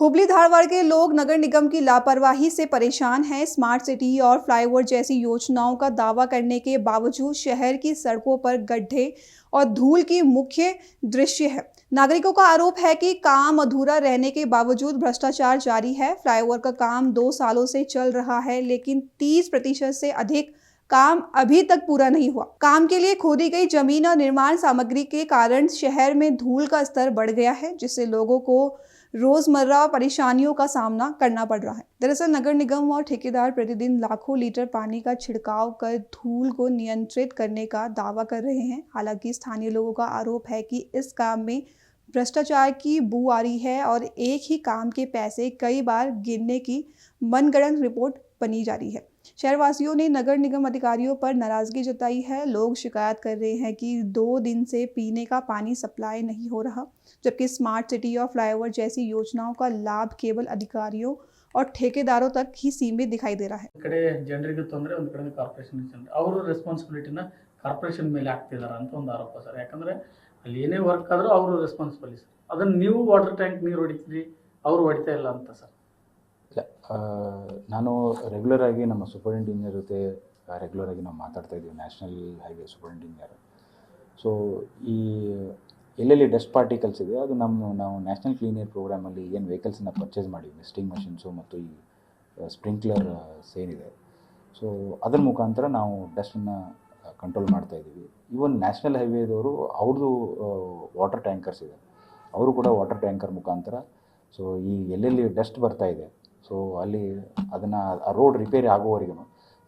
हुबली धारवाड़ के लोग नगर निगम की लापरवाही से परेशान हैं। स्मार्ट सिटी और फ्लाईओवर जैसी योजनाओं का दावा करने के बावजूद शहर की सड़कों पर गड्ढे और धूल की मुख्य दृश्य है। नागरिकों का आरोप है कि काम अधूरा रहने के बावजूद भ्रष्टाचार जारी है। फ्लाईओवर का काम 2 सालों से चल रहा है, लेकिन 30% से अधिक काम अभी तक पूरा नहीं हुआ। काम के लिए खोदी गई जमीन और निर्माण सामग्री के कारण शहर में धूल का स्तर बढ़ गया है, जिससे लोगों को रोजमर्रा परेशानियों का सामना करना पड़ रहा है। दरअसल नगर निगम और ठेकेदार प्रतिदिन लाखों लीटर पानी का छिड़काव कर धूल को नियंत्रित करने का दावा कर रहे हैं। हालांकि स्थानीय लोगों का आरोप है कि इस काम में भ्रष्टाचार की बू आ रही है और एक ही काम के पैसे कई बार गिनने की मनगढ़ंत रिपोर्ट बनी जा रही है। शहरवासियों ने नगर निगम अधिकारियों पर नाराजगी जताई है। लोग शिकायत कर रहे हैं कि 2 दिन से पीने का पानी सप्लाई नहीं हो रहा, जबकि स्मार्ट सिटी और फ्लाईओवर जैसी योजनाओं का लाभ केवल अधिकारियों और ठेकेदारों तक ही सीमित दिखाई दे रहा है। कड़े जनरिगे ತೊಂದರೆ ಒಂದು ಕಡೆ ಕಾರ್ಪೊರೇಷನ್ ಜನರು ಅವರು ರೆಸ್ಪಾನ್ಸಿಬಿಲಿಟಿನ ಕಾರ್ಪೊರೇಷನ್ ಮೇಲೆ ಹಾಕ್ತಿದ್ದಾರೆ ಅಂತ ಒಂದು ಆರೋಪ ಸರ್. ಯಾಕಂದ್ರೆ ಅಲ್ಲಿ ಏನೇ ವರ್ಕ್ ಆದರೂ ಅವರು ರೆಸ್ಪಾನ್ಸಿಬಲ್ ಸರ್. ಅದನ್ನು ನೀವು ವಾಟರ್ ಟ್ಯಾಂಕ್ ನೀರು ಹೊಡಿತೀರಿ, ಅವರು ಹೊಡಿತಾ ಇಲ್ಲ ಅಂತ ಸರ್. ನಾನು ರೆಗ್ಯುಲರ್ ಆಗಿ ನಮ್ಮ ಸೂಪರಿಂಟೆಂಡೆಂಟ್ ಇಂಜಿನಿಯರ್ ಜೊತೆ ರೆಗ್ಯುಲರ್ ಆಗಿ ನಾವು ಮಾತಾಡ್ತಾ ಇದ್ದೀವಿ, national highway superintendent engineer. So ಈ ಎಲ್ಲೆಲ್ಲಿ ಡಸ್ಟ್ ಪಾರ್ಟಿಕಲ್ಸ್ ಇದೆ ಅದು ನಾವು ನ್ಯಾಷನಲ್ ಕ್ಲೀನ್ ಏರ್ ಪ್ರೋಗ್ರಾಮಲ್ಲಿ ಏನು ವೆಹಿಕಲ್ಸನ್ನ ಪರ್ಚೇಸ್ ಮಾಡಿವಿ, ಮಿಸ್ಟಿಂಗ್ ಮಷಿನ್ಸು ಮತ್ತು ಈ ಸ್ಪ್ರಿಂಕ್ಲರ್ ಏನಿದೆ, ಸೊ ಅದರ ಮುಖಾಂತರ ನಾವು ಡಸ್ಟನ್ನು ಕಂಟ್ರೋಲ್ ಮಾಡ್ತಾಯಿದ್ದೀವಿ. ಈವನ್ ನ್ಯಾಷನಲ್ ಹೈವೇದವರು ಅವ್ರದ್ದು ವಾಟರ್ ಟ್ಯಾಂಕರ್ಸ್ ಇದೆ, ಅವರು ಕೂಡ ವಾಟರ್ ಟ್ಯಾಂಕರ್ ಮುಖಾಂತರ ಸೊ ಈ ಎಲ್ಲೆಲ್ಲಿ ಡಸ್ಟ್ ಬರ್ತಾ ಇದೆ, ಸೊ ಅಲ್ಲಿ ಅದನ್ನು ಆ ರೋಡ್ ರಿಪೇರಿ ಆಗುವವರೆಗೂ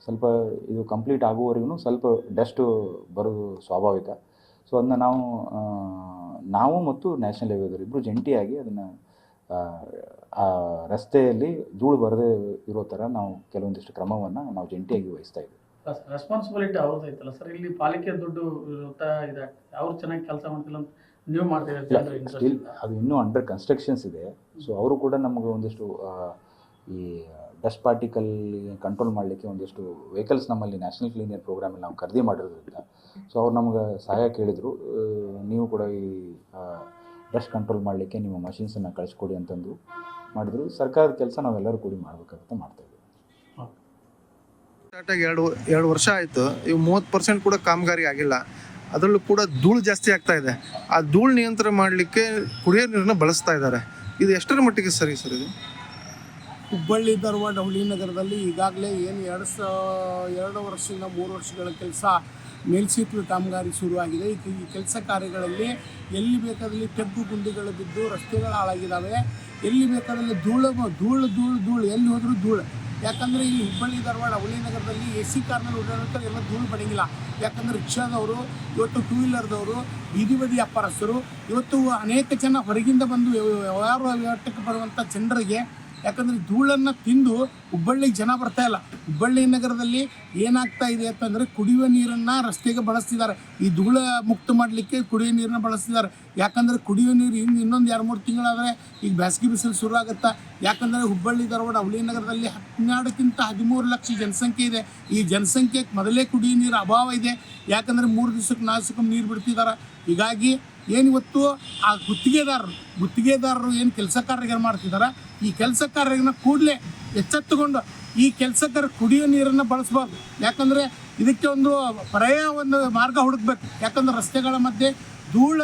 ಸ್ವಲ್ಪ ಇದು ಕಂಪ್ಲೀಟ್ ಆಗುವವರೆಗೂ ಸ್ವಲ್ಪ ಡಸ್ಟು ಬರೋದು ಸ್ವಾಭಾವಿಕ. ಸೊ ಅದನ್ನ ನಾವು ಮತ್ತು ನ್ಯಾಷನಲ್ ಹೈವೇದವರು ಇಬ್ಬರು ಜಂಟಿಯಾಗಿ ಅದನ್ನು ಆ ರಸ್ತೆಯಲ್ಲಿ ಧೂಳು ಬರದೇ ಇರೋ ಥರ ನಾವು ಕೆಲವೊಂದಿಷ್ಟು ಕ್ರಮವನ್ನು ನಾವು ಜಂಟಿಯಾಗಿ ವಹಿಸ್ತಾ ಇದ್ದೀವಿ. ರೆಸ್ಪಾನ್ಸಿಬಿಲಿಟಿ ಅವ್ರದ್ದು ಐತಲ್ಲ ಸರ್, ಇಲ್ಲಿ ಪಾಲಿಕೆ ದುಡ್ಡು ಇರುತ್ತೆ, ಇದಾಗ್ತದೆ, ಅವ್ರು ಚೆನ್ನಾಗಿ ಕೆಲಸ ಮಾಡ್ತಿಲ್ಲ ಅಂತ ನೀವು ಮಾಡ್ತಿದ್ದೀರಿ. ಸ್ಟಿಲ್ ಅದು ಇನ್ನೂ ಅಂಡರ್ ಕನ್ಸ್ಟ್ರಕ್ಷನ್ಸ್ ಇದೆ. ಸೊ ಅವರು ಕೂಡ ನಮಗೆ ಒಂದಿಷ್ಟು ಈ ಡಸ್ಟ್ ಪಾರ್ಟಿಕಲ್ ಕಂಟ್ರೋಲ್ ಮಾಡಲಿಕ್ಕೆ ಒಂದಿಷ್ಟು ವೆಹಿಕಲ್ಸ್ ನಮ್ಮಲ್ಲಿ ನ್ಯಾಷನಲ್ ಕ್ಲೀನ್ ಏರ್ ಪ್ರೋಗ್ರಾಮಲ್ಲಿ ನಾವು ಖರೀದಿ ಮಾಡಿರೋದ್ರಿಂದ ಸೊ ಅವ್ರು ನಮ್ಗೆ ಸಹಾಯ ಕೇಳಿದರು, ನೀವು ಕೂಡ ಈ ಡಸ್ಟ್ ಕಂಟ್ರೋಲ್ ಮಾಡಲಿಕ್ಕೆ ನಿಮ್ಮ ಮಷಿನ್ಸನ್ನು ಕಳಿಸ್ಕೊಡಿ ಅಂತಂದು ಮಾಡಿದ್ರು. ಸರ್ಕಾರದ ಕೆಲಸ ನಾವೆಲ್ಲರೂ ಕೂಡಿ ಮಾಡಬೇಕಾಗುತ್ತೆ, ಮಾಡ್ತಾಯಿದ್ದೀವಿ. ಸ್ಟಾರ್ಟಾಗಿ ಎರಡು ವರ್ಷ ಆಯಿತು. ಇವು 30% ಕೂಡ ಕಾಮಗಾರಿ ಆಗಿಲ್ಲ. ಅದರಲ್ಲೂ ಕೂಡ ಧೂಳು ಜಾಸ್ತಿ ಆಗ್ತಾ ಇದೆ. ಆ ಧೂಳು ನಿಯಂತ್ರಣ ಮಾಡಲಿಕ್ಕೆ ಕುಡಿಯೋ ನೀರನ್ನ ಬಳಸ್ತಾ ಇದ್ದಾರೆ. ಇದು ಎಷ್ಟರ ಮಟ್ಟಿಗೆ ಸರಿ ಸರ್? ಇದು ಹುಬ್ಬಳ್ಳಿ ಧಾರವಾಡ ಹುಳಿ ನಗರದಲ್ಲಿ ಈಗಾಗಲೇ ಏನು 2 ವರ್ಷದಿಂದ 3 ವರ್ಷಗಳ ಕೆಲಸ ಮೇಲ್ಸೇತುವೆ ಕಾಮಗಾರಿ ಶುರುವಾಗಿದೆ. ಈ ಕೆಲಸ ಕಾರ್ಯಗಳಲ್ಲಿ ಎಲ್ಲಿ ಬೇಕಾದಲ್ಲಿ ತೆಗ್ಗು ಗುಂಡಿಗಳು ಬಿದ್ದು ರಸ್ತೆಗಳು ಹಾಳಾಗಿದ್ದಾವೆ. ಎಲ್ಲಿ ಬೇಕಾದಲ್ಲಿ ಧೂಳು ಎಲ್ಲಿ ಹೋದರೂ ಧೂಳು. ಯಾಕಂದರೆ ಇಲ್ಲಿ ಹುಬ್ಬಳ್ಳಿ ಧಾರವಾಡ ಹುಳಿ ನಗರದಲ್ಲಿ AC ಕಾರ್ನಲ್ಲಿ ಓಡಾಡ್ತಾರೆ, ಎಲ್ಲ ಧೂಳು ಬಡಂಗಿಲ್ಲ. ಯಾಕಂದರೆ ರಿಕ್ಷಾದವರು, ಇವತ್ತು 2 ವೀಲರ್ದವರು, ಬೀದಿ ಬದಿ ವ್ಯಾಪಾರಸ್ಥರು, ಇವತ್ತು ಅನೇಕ ಜನ ಹೊರಗಿಂದ ಬಂದು ವ್ಯವಹಾರಕ್ಕೆ ಬರುವಂಥ ಜನರಿಗೆ ಯಾಕಂದರೆ ಧೂಳನ್ನು ತಿಂದು ಹುಬ್ಬಳ್ಳಿಗೆ ಜನ ಬರ್ತಾ ಇಲ್ಲ. ಹುಬ್ಬಳ್ಳಿ ನಗರದಲ್ಲಿ ಏನಾಗ್ತಾ ಇದೆ ಅಂತಂದರೆ ಕುಡಿಯುವ ನೀರನ್ನು ರಸ್ತೆಗೆ ಬಳಸ್ತಿದ್ದಾರೆ. ಈ ಧೂಳ ಮುಕ್ತ ಮಾಡಲಿಕ್ಕೆ ಕುಡಿಯುವ ನೀರನ್ನ ಬಳಸ್ತಿದ್ದಾರೆ. ಯಾಕಂದರೆ ಕುಡಿಯುವ ನೀರು ಇನ್ನೊಂದು 2-3 ತಿಂಗಳಾದರೆ ಈಗ ಬೇಸಿಗೆ ಬಿಸಿಲು ಶುರು ಆಗುತ್ತಾ. ಯಾಕಂದರೆ ಹುಬ್ಬಳ್ಳಿ ಧಾರವಾಡ ಹುಳಿ ನಗರದಲ್ಲಿ 12ಕ್ಕಿಂತ 13 ಲಕ್ಷ ಜನಸಂಖ್ಯೆ ಇದೆ. ಈ ಜನಸಂಖ್ಯೆಗೆ ಮೊದಲೇ ಕುಡಿಯುವ ನೀರು ಅಭಾವ ಇದೆ. ಯಾಕಂದರೆ 3 ದಿವಸಕ್ಕೆ 4 ದಿವಸಕ್ಕೆ ನೀರು ಬಿಡ್ತಿದ್ದಾರೆ. ಹೀಗಾಗಿ ಏನಿವತ್ತು ಆ ಗುತ್ತಿಗೆದಾರರು ಏನು ಕೆಲಸ ಕಾರ್ಯಗಳು ಮಾಡ್ತಿದ್ದಾರೆ, ಈ ಕೆಲಸ ಕಾರ್ಯಗಳನ್ನ ಕೂಡಲೇ ಎಚ್ಚೆತ್ತುಕೊಂಡು ಈ ಕೆಲಸಗಾರ ಕುಡಿಯೋ ನೀರನ್ನು ಬಳಸಬಾರ್ದು. ಯಾಕಂದರೆ ಇದಕ್ಕೆ ಒಂದು ಪರ್ಯಾಯ ಮಾರ್ಗ ಹುಡುಕ್ಬೇಕು. ಯಾಕಂದರೆ ರಸ್ತೆಗಳ ಮಧ್ಯೆ ಧೂಳು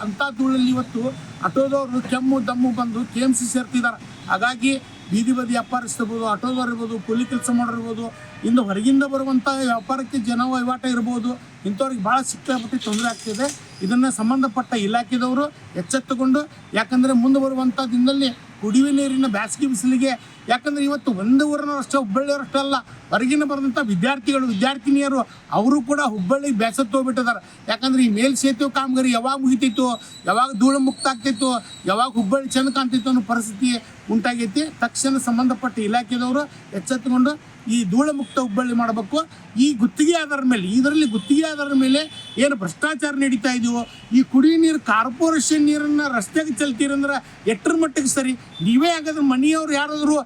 ಅಂಥ ಧೂಳಲ್ಲಿ ಇವತ್ತು ಆಟೋದವರು ಕೆಮ್ಮು ದಮ್ಮು ಬಂದು KMC ಸೇರ್ತಿದ್ದಾರೆ. ಹಾಗಾಗಿ ಬೀದಿ ಬದಿ ವ್ಯಾಪಾರಿಸ್ತಿರ್ಬೋದು, ಆಟೋದವ್ರು ಇರ್ಬೋದು, ಕೂಲಿ ಕೆಲಸ ಮಾಡೋರಿರ್ಬೋದು, ಇನ್ನು ಹೊರಗಿಂದ ಬರುವಂಥ ವ್ಯಾಪಾರಕ್ಕೆ ಜನ ವಹಿವಾಟ ಇರ್ಬೋದು, ಇಂಥವ್ರಿಗೆ ಭಾಳ ಸಿಕ್ಕಾಪಟ್ಟಿ ತೊಂದರೆ ಆಗ್ತಿದೆ. ಇದನ್ನು ಸಂಬಂಧಪಟ್ಟ ಇಲಾಖೆದವರು ಎಚ್ಚೆತ್ತುಕೊಂಡು, ಯಾಕಂದರೆ ಮುಂದೆ ಬರುವಂಥ ದಿನದಲ್ಲಿ ಕುಡಿಯುವ ನೀರಿನ ಬೇಸಿಗೆ ಬಿಸಿಲಿಗೆ, ಯಾಕಂದರೆ ಇವತ್ತು ಒಂದು ಊರಿನವರಷ್ಟೇ ಹುಬ್ಬಳ್ಳಿಯವರಷ್ಟೇ ಅಲ್ಲ, ಹೊರಗಿನ ಬರೆದಂಥ ವಿದ್ಯಾರ್ಥಿನಿಯರು ಅವರು ಕೂಡ ಹುಬ್ಬಳ್ಳಿಗೆ ಬೇಸತ್ತು ಹೋಗ್ಬಿಟ್ಟಿದ್ದಾರೆ. ಯಾಕಂದರೆ ಈ ಮೇಲ್ಸೇತುವೆ ಕಾಮಗಾರಿ ಯಾವಾಗ ಮುಗಿತಿತ್ತು, ಯಾವಾಗ ಧೂಳು ಮುಕ್ತ ಆಗ್ತಿತ್ತು, ಯಾವಾಗ ಹುಬ್ಬಳ್ಳಿ ಚೆಂದ ಕಾಣ್ತಿತ್ತು ಅನ್ನೋ ಪರಿಸ್ಥಿತಿ ಉಂಟಾಗೈತಿ. ತಕ್ಷಣ ಸಂಬಂಧಪಟ್ಟ ಇಲಾಖೆದವರು ಎಚ್ಚೆತ್ತುಕೊಂಡು ಈ ಧೂಳು ಮುಕ್ತ ಹುಬ್ಬಳ್ಳಿ ಮಾಡಬೇಕು. ಈ ಗುತ್ತಿಗೆ ಆಧಾರದ ಮೇಲೆ ಏನು ಭ್ರಷ್ಟಾಚಾರ ನಡೀತಾ ಇದೆಯೋ, ಈ ಕುಡಿಯೋ ನೀರು ಕಾರ್ಪೊರೇಷನ್ ನೀರನ್ನು ರಸ್ತೆಗೆ ಚೆಲ್ತೀರಂದ್ರೆ ಎಷ್ಟರ ಮಟ್ಟಿಗೆ ಸರಿ? ನೀವೇ ಹಾಗಾದ್ರೆ ಮನೆಯವ್ರು ಯಾರಾದರೂ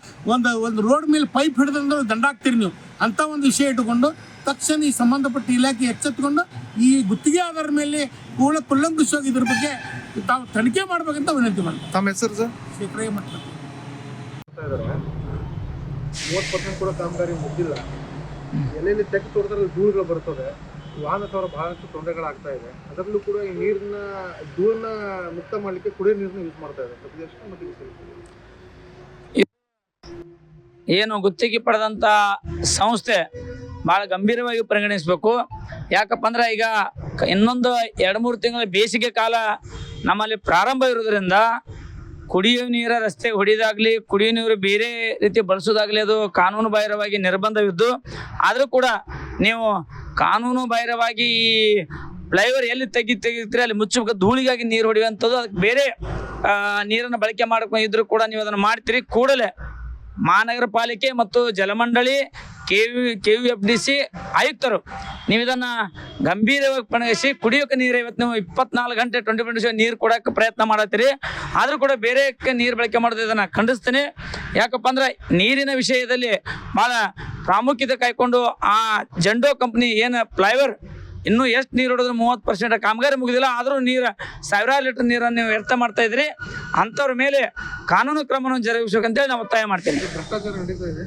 ಒಂದು ರೋಡ್ ಮೇಲೆ ಪೈಪ್ ಹಿಡಿದಂದ್ರೆ ದಂಡ ಹಾಕ್ತೀರಿ ನೀವು. ಅಂಥ ಒಂದು ವಿಷಯ ಇಟ್ಟುಕೊಂಡು ತಕ್ಷಣ ಈ ಸಂಬಂಧಪಟ್ಟ ಇಲಾಖೆ ಎಚ್ಚೆತ್ತುಕೊಂಡು ಈ ಗುತ್ತಿಗೆ ಆಧಾರದ ಮೇಲೆ ಕೂಲಂಕುಷವಾಗಿ ಇದ್ರ ಬಗ್ಗೆ ತಾವು ತನಿಖೆ ಮಾಡಬೇಕಂತ ವಿನಂತಿ ಮಾಡ್ತೀವಿ. ತಮ್ಮ ಹೆಸರು ಸರ್? ಶೇಖರಯ್ಯ ಮಠ. ಇದ್ದಾರೆ, 30% ಕೂಡ ಕಾಮಗಾರಿ ಮುಗಿದಿಲ್ಲ. ಎಲ್ಲೆಲ್ಲಿ ತೆಗೆದು ತೋರಿದ್ರೆ ಧೂಳುಗಳು ಬರ್ತದೆ, ವಾಹನ ಸವಾರ ಬಹಳಷ್ಟು ತೊಂದರೆಗಳಾಗ್ತಾ ಇದೆ. ಅದರಲ್ಲೂ ಕೂಡ ಈ ನೀರನ್ನ ಧೂಳನ್ನ ಮುಕ್ತ ಮಾಡಲಿಕ್ಕೆ ಕುಡಿಯೋ ನೀರನ್ನ ಯೂಸ್ ಮಾಡ್ತಾ ಇದ್ದಾರೆ. ಅದು ಎಷ್ಟು ಮಟ್ಟಿಗೆ ಸರಿ? ಏನು ಗುತ್ತಿಗೆ ಪಡೆದಂಥ ಸಂಸ್ಥೆ ಭಾಳ ಗಂಭೀರವಾಗಿ ಪರಿಗಣಿಸಬೇಕು. ಯಾಕಪ್ಪ ಅಂದ್ರೆ ಈಗ ಇನ್ನೊಂದು 2-3 ತಿಂಗಳ ಬೇಸಿಗೆ ಕಾಲ ನಮ್ಮಲ್ಲಿ ಪ್ರಾರಂಭ ಇರೋದ್ರಿಂದ ಕುಡಿಯೋ ನೀರ ರಸ್ತೆ ಹೊಡಿದಾಗಲಿ, ಕುಡಿಯೋ ನೀರು ಬೇರೆ ರೀತಿ ಬಳಸೋದಾಗಲಿ ಅದು ಕಾನೂನು ಬಾಹಿರವಾಗಿ ನಿರ್ಬಂಧವಿದ್ದು, ಆದರೂ ಕೂಡ ನೀವು ಕಾನೂನು ಬಾಹಿರವಾಗಿ ಈ ಫ್ಲೈಓವರ್ ಎಲ್ಲಿ ತೆಗಿತೀರಿ ಅಲ್ಲಿ ಮುಚ್ಚಬೇಕು, ಧೂಳಿಗಾಗಿ ನೀರು ಹೊಡೆಯುವಂಥದ್ದು, ಅದಕ್ಕೆ ಬೇರೆ ನೀರನ್ನು ಬಳಕೆ ಮಾಡ್ಕೊಂಡಿದ್ರು ಕೂಡ ನೀವು ಅದನ್ನು ಮಾಡ್ತೀರಿ. ಕೂಡಲೇ ಮಹಾನಗರ ಪಾಲಿಕೆ ಮತ್ತು ಜಲಮಂಡಳಿ KUFDC ಆಯುಕ್ತರು ನೀವು ಇದನ್ನು ಗಂಭೀರವಾಗಿ ಪರಿಗಣಿಸಿ ಕುಡಿಯೋಕೆ ನೀರು ಇವತ್ತು ನೀವು 24 ಗಂಟೆ 24 ನೀರು ಕೊಡೋಕೆ ಪ್ರಯತ್ನ ಮಾಡತ್ತೀರಿ. ಆದರೂ ಕೂಡ ಬೇರೆ ನೀರು ಬಳಕೆ ಮಾಡೋದು ಇದನ್ನು ಖಂಡಿಸ್ತೀನಿ. ಯಾಕಪ್ಪ ಅಂದ್ರೆ ನೀರಿನ ವಿಷಯದಲ್ಲಿ ಭಾಳ ಪ್ರಾಮುಖ್ಯತೆ ಕಾಯ್ಕೊಂಡು ಆ ಜೆಂಡೋ ಕಂಪ್ನಿ ಏನು ಫ್ಲೈಓವರ್ ಇನ್ನೂ ಎಷ್ಟು ನೀರು ಹೊಡೆದ್ರು 30% ಕಾಮಗಾರಿ ಮುಗಿದಿಲ್ಲ, ಆದರೂ ನೀರು 1000 ಲೀಟರ್ ನೀರನ್ನು ನೀವು ವ್ಯರ್ಥ ಮಾಡ್ತಾ ಇದ್ರಿ. ಅಂಥವ್ರ ಮೇಲೆ ಕಾನೂನು ಕ್ರಮವನ್ನು ಜರುಗಿಸ್ಬೇಕಂತೇಳಿ ನಾವು ಒತ್ತಾಯ ಮಾಡ್ತೀನಿ. ಭ್ರಷ್ಟಾಚಾರ ನಡೀತಾ ಇದೆ.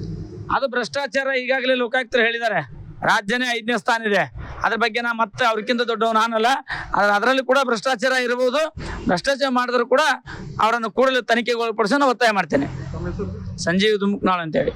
ಅದು ಭ್ರಷ್ಟಾಚಾರ ಈಗಾಗಲೇ ಲೋಕಾಯುಕ್ತರು ಹೇಳಿದ್ದಾರೆ, ರಾಜ್ಯನೇ 5ನೇ ಸ್ಥಾನ ಇದೆ. ಅದ್ರ ಬಗ್ಗೆ ನಾ ಮತ್ತೆ ಅವ್ರಿಗಿಂತ ದೊಡ್ಡವ ನಾನಲ್ಲ. ಅದರಲ್ಲಿ ಕೂಡ ಭ್ರಷ್ಟಾಚಾರ ಇರಬಹುದು. ಭ್ರಷ್ಟಾಚಾರ ಮಾಡಿದ್ರು ಕೂಡ ಅವರನ್ನು ಕೂಡಲೇ ತನಿಖೆಗೆ ಒಳಪಡಿಸೋ ಒತ್ತಾಯ ಮಾಡ್ತೇನೆ. ಸಂಜೀವ್ ದುಮ್ಕ್ನಾಳ್ ಅಂತೇಳಿ.